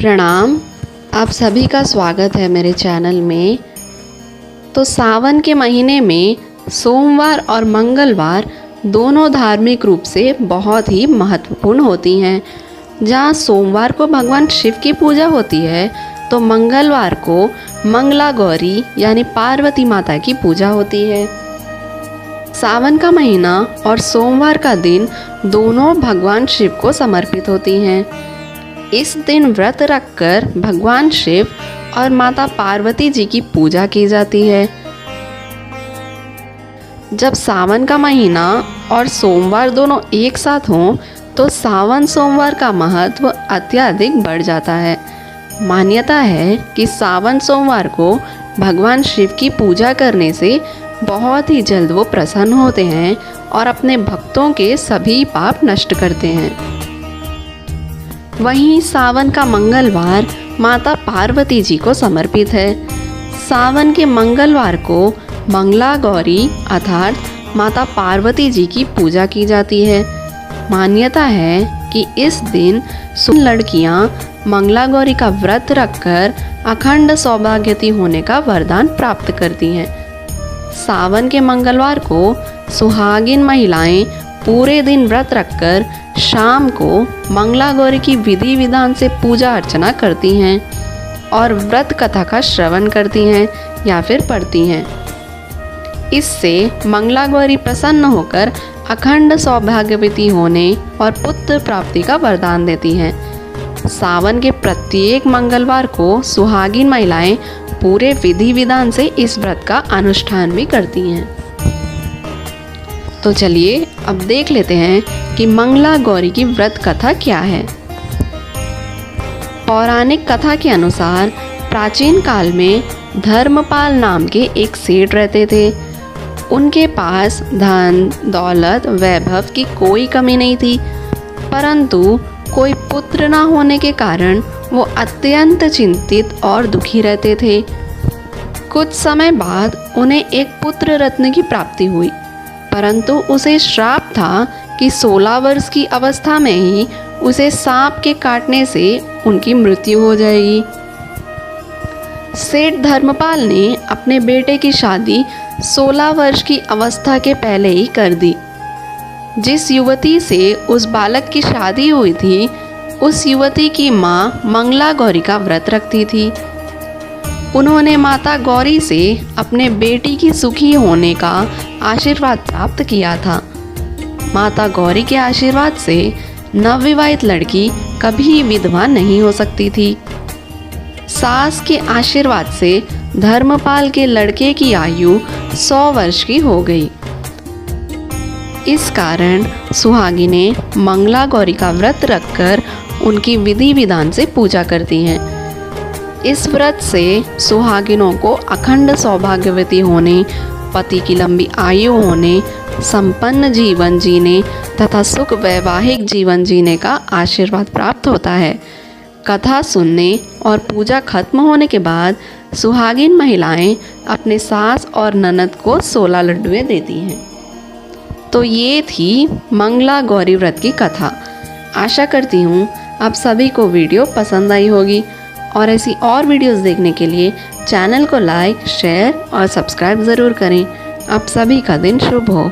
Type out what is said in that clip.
प्रणाम। आप सभी का स्वागत है मेरे चैनल में। तो सावन के महीने में सोमवार और मंगलवार दोनों धार्मिक रूप से बहुत ही महत्वपूर्ण होती हैं। जहाँ सोमवार को भगवान शिव की पूजा होती है तो मंगलवार को मंगला गौरी यानी पार्वती माता की पूजा होती है। सावन का महीना और सोमवार का दिन दोनों भगवान शिव को समर्पित होती हैं। इस दिन व्रत रखकर भगवान शिव और माता पार्वती जी की पूजा की जाती है। जब सावन का महीना और सोमवार दोनों एक साथ हों तो सावन सोमवार का महत्व अत्यधिक बढ़ जाता है। मान्यता है कि सावन सोमवार को भगवान शिव की पूजा करने से बहुत ही जल्द वो प्रसन्न होते हैं और अपने भक्तों के सभी पाप नष्ट करते हैं। वहीं सावन का मंगलवार माता पार्वती जी को समर्पित है। सावन के मंगलवार को मंगला गौरी अर्थात माता पार्वती जी की पूजा की जाती है। मान्यता है कि इस दिन लड़कियां मंगला गौरी का व्रत रखकर अखंड सौभाग्यवती होने का वरदान प्राप्त करती हैं। सावन के मंगलवार को सुहागिन महिलाएं पूरे दिन व्रत रखकर शाम को मंगला गौरी की विधि विधान से पूजा अर्चना करती हैं और व्रत कथा का श्रवण करती हैं या फिर पढ़ती हैं। इससे मंगला गौरी प्रसन्न होकर अखंड सौभाग्यवती होने और पुत्र प्राप्ति का वरदान देती हैं। सावन के प्रत्येक मंगलवार को सुहागिन महिलाएं पूरे विधि विधान से इस व्रत का अनुष्ठान भी करती हैं। तो चलिए अब देख लेते हैं कि मंगला गौरी की व्रत कथा क्या है। पौराणिक कथा के अनुसार प्राचीन काल में धर्मपाल नाम के एक सेठ रहते थे। उनके पास धन दौलत वैभव की कोई कमी नहीं थी, परंतु कोई पुत्र ना होने के कारण वो अत्यंत चिंतित और दुखी रहते थे। कुछ समय बाद उन्हें एक पुत्र रत्न की प्राप्ति हुई, परंतु उसे श्राप था कि 16 वर्ष की अवस्था में ही उसे सांप के काटने से उनकी मृत्यु हो जाएगी। सेठ धर्मपाल ने अपने बेटे की शादी 16 वर्ष की अवस्था के पहले ही कर दी। जिस युवती से उस बालक की शादी हुई थी उस युवती की माँ मंगला गौरी का व्रत रखती थी। उन्होंने माता गौरी से अपने बेटी की सुखी होने का आशीर्वाद प्राप्त किया था। माता गौरी के आशीर्वाद से नवविवाहित लड़की कभी विधवा नहीं हो सकती थी। सास के आशीर्वाद से धर्मपाल के लड़के की आयु 100 वर्ष की हो गई। इस कारण सुहागिनें मंगला गौरी का व्रत रखकर उनकी विधि विधान से पूजा करती हैं। इस व्रत से सुहागिनों को अखंड सौभाग्यवती होने, पति की लंबी आयु होने, संपन्न जीवन जीने तथा सुख वैवाहिक जीवन जीने का आशीर्वाद प्राप्त होता है। कथा सुनने और पूजा खत्म होने के बाद सुहागिन महिलाएं अपने सास और ननद को 16 लड्डुएं देती हैं। तो ये थी मंगला गौरी व्रत की कथा। आशा करती हूँ आप सभी को वीडियो पसंद आई होगी और ऐसी और वीडियोस देखने के लिए चैनल को लाइक, शेयर और सब्सक्राइब ज़रूर करें। आप सभी का दिन शुभ हो।